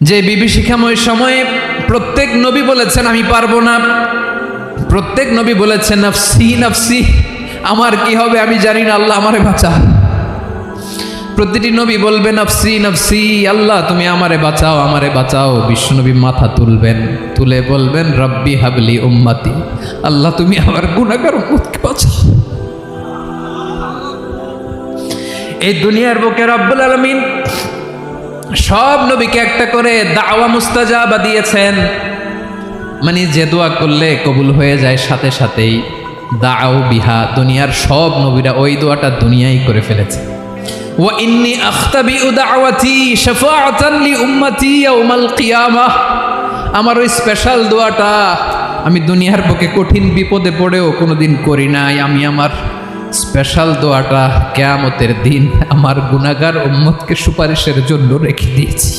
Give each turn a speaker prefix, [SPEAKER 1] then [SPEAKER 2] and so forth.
[SPEAKER 1] যে বিভীষিকাময় সময়ে প্রত্যেক নবী বলেছেন আমি পারবো না, প্রত্যেক নবী বলেছেন নফসি নফসি, আমার কি হবে আমি জানি না, আল্লাহ আমারে বাঁচা। প্রতিটি নবী বলবে নফসি নফসি, আল্লাহ তুমি আমারে বাঁচাও আমারে বাঁচাও। বিশ্বনবী মাথা তুলবেন, তুলে বলবেন রব্বি হাবলি উম্মতি, আল্লাহ তুমি আমার গুনাহগার উম্মতকে বাঁচাও। এই দুনিয়ার বুকে রব্বুল আলামিন সব নবীকে একটা করে দাওয়া মুস্তাজাবা দিয়েছেন, মানে যে দোয়া করলে কবুল হয়ে যায় সাথে সাথেই। দাও বিহা, দুনিয়ার সব নবীরা ওই দোয়াটা দুনিয়ায় করে ফেলেছে। ওয়া ইন্নী আখতাবিউ দাওয়াতি শাফাআতান লি উম্মতি ইয়াউমাল কিয়ামাহ, আমার ওই স্পেশাল দোয়াটা আমি দুনিয়ার বুকে কঠিন বিপদে পড়েও কোনোদিন করি নাই। আমি আমার স্পেশাল দোয়াটা কিয়ামতের দিন আমার গুনাহগার উম্মতকে সুপারিশের জন্য রেখে দিয়েছি।